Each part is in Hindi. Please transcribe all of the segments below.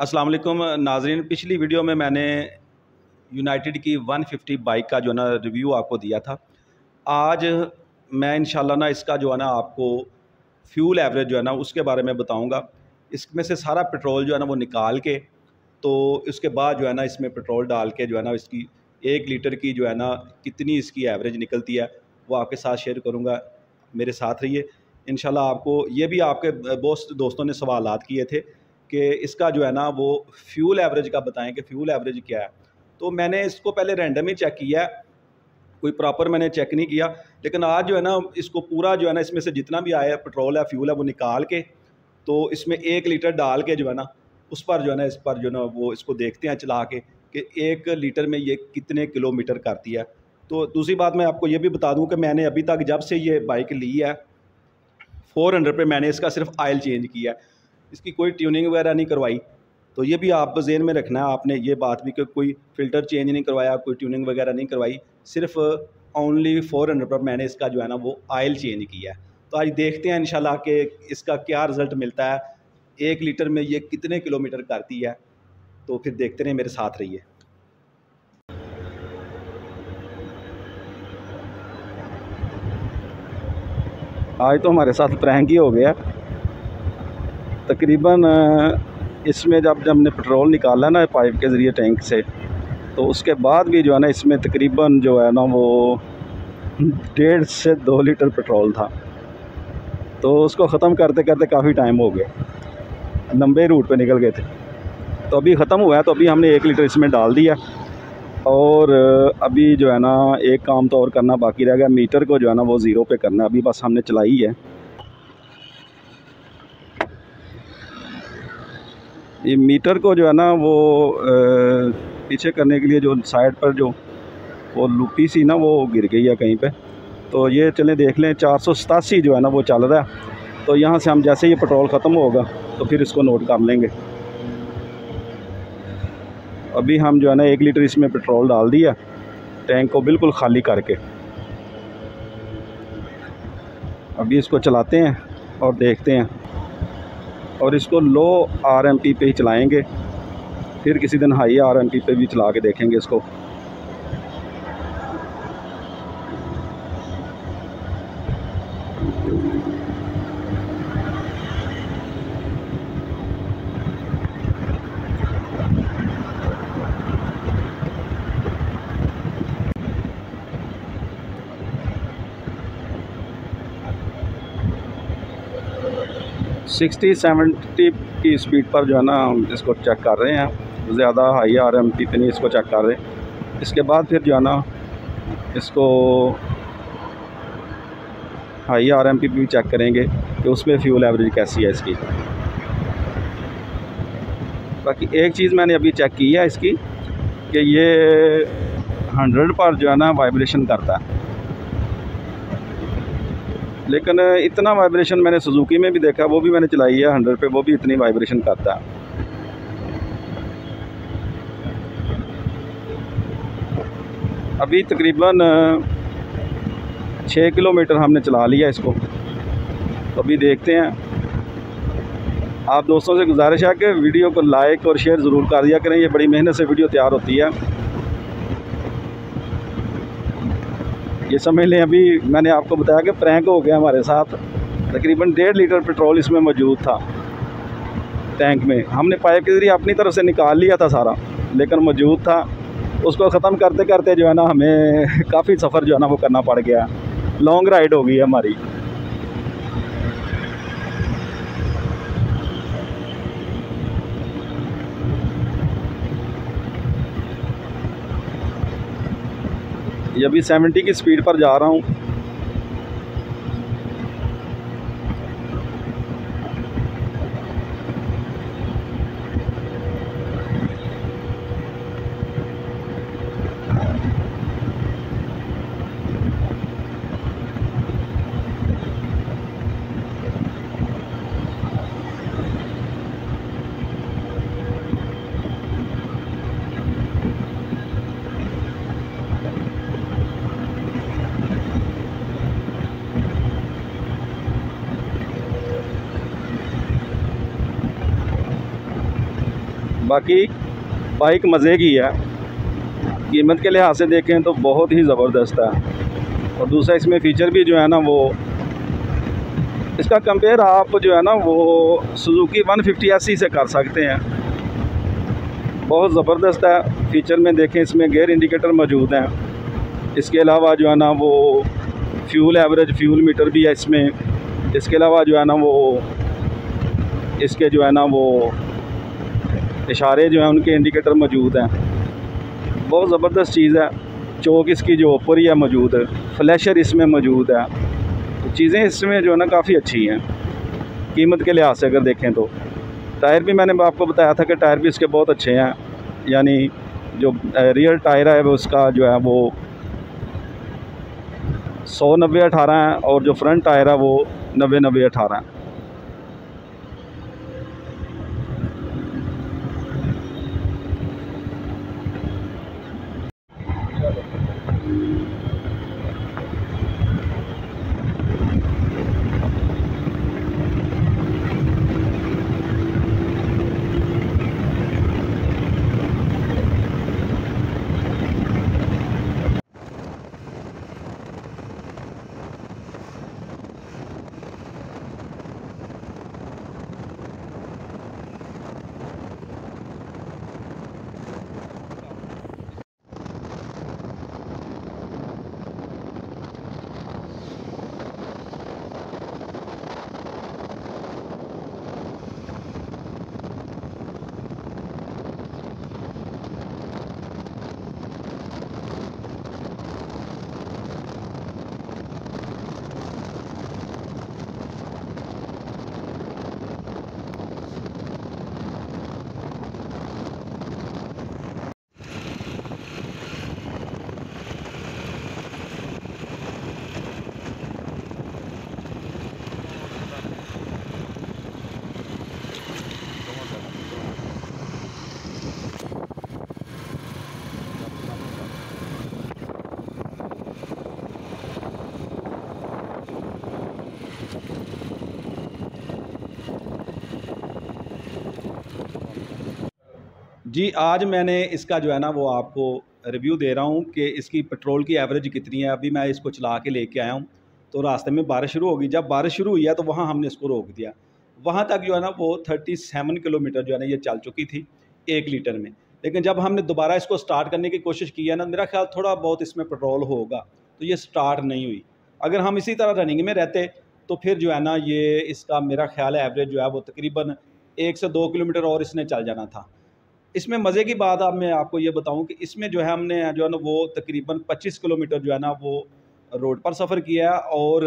अस्सलाम वालेकुम नाज़रीन। पिछली वीडियो में मैंने यूनाइटेड की 150 बाइक का जो है ना रिव्यू आपको दिया था। आज मैं इंशाल्लाह ना इसका जो है ना आपको फ्यूल एवरेज जो है ना उसके बारे में बताऊंगा। इसमें से सारा पेट्रोल जो है ना वो निकाल के, तो इसके बाद जो है ना इसमें पेट्रोल डाल के जो है ना इसकी 1 लीटर की जो है ना कितनी इसकी एवरेज निकलती है वो आपके साथ शेयर करूँगा। मेरे साथ रहिए इंशाल्लाह। आपको ये भी आपके बहुत दोस्तों ने सवालात किए थे कि इसका जो है ना वो फ्यूल एवरेज का बताएं कि फ्यूल एवरेज क्या है। तो मैंने इसको पहले रैंडम ही चेक किया है, कोई प्रॉपर मैंने चेक नहीं किया। लेकिन आज जो है ना इसको पूरा जो है ना इसमें से जितना भी आया पेट्रोल है फ्यूल है वो निकाल के, तो इसमें 1 लीटर डाल के जो है ना उस पर जो है ना इस पर जो है ना वो इसको देखते हैं चला के कि 1 लीटर में ये कितने किलोमीटर करती है। तो दूसरी बात मैं आपको ये भी बता दूं कि मैंने अभी तक जब से ये बाइक ली है 400 पे मैंने इसका सिर्फ ऑयल चेंज किया है, इसकी कोई ट्यूनिंग वगैरह नहीं करवाई। तो ये भी आप ज़हन में रखना है आपने ये बात भी कि कोई फ़िल्टर चेंज नहीं करवाया, कोई ट्यूनिंग वगैरह नहीं करवाई, सिर्फ ओनली 400 पर मैंने इसका जो है ना वो ऑयल चेंज किया है। तो आज देखते हैं इंशाल्लाह कि इसका क्या रिज़ल्ट मिलता है, 1 लीटर में ये कितने किलोमीटर करती है। तो फिर देखते रहिए, मेरे साथ रहिए। आज तो हमारे साथ प्रैंक ही हो गया। तकरीबन इसमें जब हमने पेट्रोल निकाला ना पाइप के ज़रिए टैंक से, तो उसके बाद भी जो है ना इसमें तकरीबन जो है ना वो 1.5 से 2 लीटर पेट्रोल था। तो उसको ख़त्म करते करते काफ़ी टाइम हो गया, लंबे रूट पे निकल गए थे। तो अभी ख़त्म हुआ है, तो अभी हमने 1 लीटर इसमें डाल दिया। और अभी जो है ना एक काम तो और करना बाकी रह गया, मीटर को जो है ना वो ज़ीरो पे करना। अभी बस हमने चलाई है। ये मीटर को जो है ना वो पीछे करने के लिए जो साइड पर जो वो लूपी सी ना वो गिर गई है कहीं पे। तो ये चलें देख लें, 487 जो है ना वो चल रहा है। तो यहाँ से हम जैसे ये पेट्रोल ख़त्म होगा तो फिर इसको नोट कर लेंगे। अभी हम जो है ना 1 लीटर इसमें पेट्रोल डाल दिया टैंक को बिल्कुल ख़ाली करके। अभी इसको चलाते हैं और देखते हैं, और इसको लो आरएमपी पे ही चलाएँगे, फिर किसी दिन हाई आरएमपी पे भी चला के देखेंगे इसको। सिक्सटी 70 की स्पीड पर जो है ना हम इसको चेक कर रहे हैं, ज़्यादा हाई आरएमपी पे नहीं इसको चेक कर रहे। इसके बाद फिर जो है ना इसको हाई आरएमपी पे भी चेक करेंगे कि उसमें फ्यूल एवरेज कैसी है इसकी। बाकी एक चीज़ मैंने अभी चेक की है इसकी कि ये 100 पर जो है ना वाइब्रेशन करता है, लेकिन इतना वाइब्रेशन मैंने सुजुकी में भी देखा, वो भी मैंने चलाई है 100 पे, वो भी इतनी वाइब्रेशन करता है। अभी तकरीबन 6 किलोमीटर हमने चला लिया इसको। तो अभी देखते हैं। आप दोस्तों से गुजारिश है कि वीडियो को लाइक और शेयर ज़रूर कर दिया करें, ये बड़ी मेहनत से वीडियो तैयार होती है। ये समझ लें अभी मैंने आपको बताया कि प्रैंक हो गया हमारे साथ। तकरीबन 1.5 लीटर पेट्रोल इसमें मौजूद था टैंक में। हमने पाइप के ज़रिए अपनी तरफ से निकाल लिया था सारा, लेकिन मौजूद था। उसको ख़त्म करते करते जो है ना हमें काफ़ी सफ़र जो है ना वो करना पड़ गया। लॉन्ग राइड हो गई है हमारी। ये अभी 70 की स्पीड पर जा रहा हूँ। बाकी बाइक मज़े की है, कीमत के लिहाज से देखें तो बहुत ही ज़बरदस्त है। और दूसरा इसमें फ़ीचर भी जो है ना वो इसका कंपेयर आप जो है ना वो सुजुकी 150 SE से कर सकते हैं। बहुत ज़बरदस्त है। फ़ीचर में देखें इसमें गियर इंडिकेटर मौजूद हैं। इसके अलावा जो है ना वो फ्यूल एवरेज फ्यूल मीटर भी है इसमें। इसके अलावा जो है ना वो इसके जो है ना वो इशारे जो हैं उनके इंडिकेटर मौजूद हैं। बहुत ज़बरदस्त चीज़ है। चौक इसकी जो ऊपर ही है मौजूद है, फ्लैशर इसमें मौजूद है। तो चीज़ें इसमें जो है ना काफ़ी अच्छी हैं कीमत के लिहाज से अगर देखें तो। टायर भी मैंने आपको बताया था कि टायर भी इसके बहुत अच्छे हैं, यानी जो रियर टायर है वो उसका जो है वो 100-90-18 है और जो फ्रंट टायर है वो 90-90-18 है। जी, आज मैंने इसका जो है ना वो आपको रिव्यू दे रहा हूँ कि इसकी पेट्रोल की एवरेज कितनी है। अभी मैं इसको चला के लेके आया हूँ, तो रास्ते में बारिश शुरू होगी। जब बारिश शुरू हुई है तो वहाँ हमने इसको रोक दिया। वहाँ तक जो है ना वो 37 किलोमीटर जो है ना ये चल चुकी थी 1 लीटर में। लेकिन जब हमने दोबारा इसको स्टार्ट करने की कोशिश की है ना, मेरा ख्याल थोड़ा बहुत इसमें पेट्रोल होगा, तो ये स्टार्ट नहीं हुई। अगर हम इसी तरह रनिंग में रहते तो फिर जो है ना ये इसका मेरा ख्याल है एवरेज जो है वो तकरीबन 1 से 2 किलोमीटर और इसने चल जाना था। इसमें मज़े की बात अब मैं आपको ये बताऊं कि इसमें जो है हमने जो है ना वो तकरीबन 25 किलोमीटर जो है ना वो रोड पर सफ़र किया है और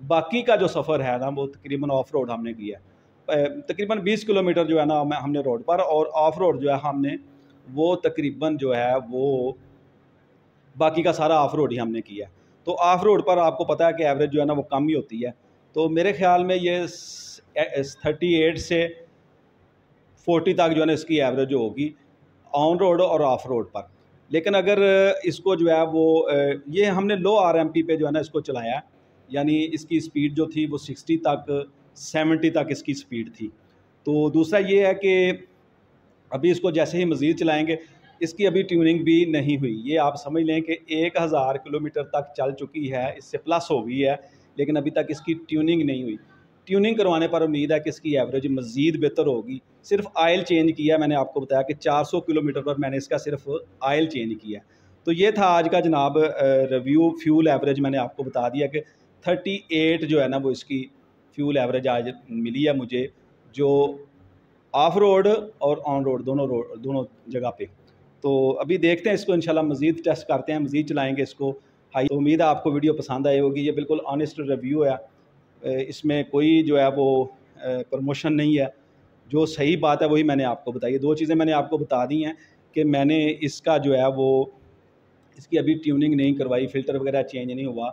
बाकी का जो सफ़र है ना वो तकरीबन ऑफ रोड हमने किया है। तकरीबन 20 किलोमीटर जो है ना हमने रोड पर और ऑफ रोड जो है हमने वो तकरीबन जो है वो बाकी का सारा ऑफ रोड ही हमने किया है। तो ऑफ रोड पर आपको पता है कि एवरेज जो है ना वो कम ही होती है। तो मेरे ख्याल में ये 38 से 40 तक जो है ना इसकी एवरेज होगी ऑन रोड और ऑफ रोड पर। लेकिन अगर इसको जो है वो ये हमने लो RMP पे जो है ना इसको चलाया, यानी इसकी स्पीड जो थी वो 60 तक 70 तक इसकी स्पीड थी। तो दूसरा ये है कि अभी इसको जैसे ही मज़ीद चलाएंगे, इसकी अभी ट्यूनिंग भी नहीं हुई। ये आप समझ लें कि 1000 किलोमीटर तक चल चुकी है, इससे प्लस हो गई है, लेकिन अभी तक इसकी ट्यूनिंग नहीं हुई। ट्यूनिंग करवाने पर उम्मीद है कि इसकी एवरेज मज़ीद बेहतर होगी। सिर्फ आयल चेंज किया, मैंने आपको बताया कि 400 किलोमीटर पर मैंने इसका सिर्फ आयल चेंज किया। तो ये था आज का जनाब रिव्यू। फ्यूल एवरेज मैंने आपको बता दिया कि 38 जो है ना वो इसकी फ्यूल एवरेज आज मिली है मुझे, जो ऑफ रोड और ऑन रोड दोनों जगह पे। तो अभी देखते हैं इसको, इंशाल्लाह मज़ीद टेस्ट करते हैं, मज़ीद चलाएँगे इसको हाई। तो उम्मीद है आपको वीडियो पसंद आई होगी। ये बिल्कुल ऑनेस्ट रिव्यू है, इसमें कोई जो है वो प्रमोशन नहीं है। जो सही बात है वही मैंने आपको बताई है। 2 चीज़ें मैंने आपको बता दी हैं कि मैंने इसका जो है वो इसकी अभी ट्यूनिंग नहीं करवाई, फ़िल्टर वगैरह चेंज नहीं हुआ,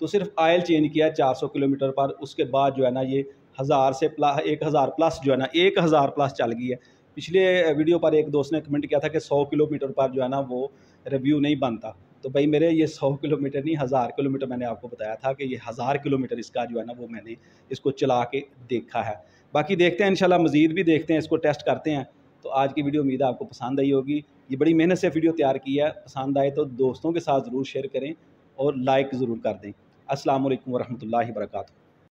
तो सिर्फ आयल चेंज किया 400 किलोमीटर पर। उसके बाद जो है ना ये 1000 से 1000 प्लस जो है ना 1000 प्लस चल गई है। पिछले वीडियो पर एक दोस्त ने कमेंट किया था कि 100 किलोमीटर पर जो है ना वो रिव्यू नहीं बनता। तो भाई मेरे ये 100 किलोमीटर नहीं 1000 किलोमीटर मैंने आपको बताया था कि ये 1000 किलोमीटर इसका जो है ना वो मैंने इसको चला के देखा है। बाकी देखते हैं इंशाल्लाह, मज़ीद भी देखते हैं, इसको टेस्ट करते हैं। तो आज की वीडियो उम्मीद है आपको पसंद आई होगी। ये बड़ी मेहनत से वीडियो तैयार की है, पसंद आए तो दोस्तों के साथ ज़रूर शेयर करें और लाइक ज़रूर कर दें। अस्सलाम वालेकुम वरहमतुल्लाहि वबरकातुहू।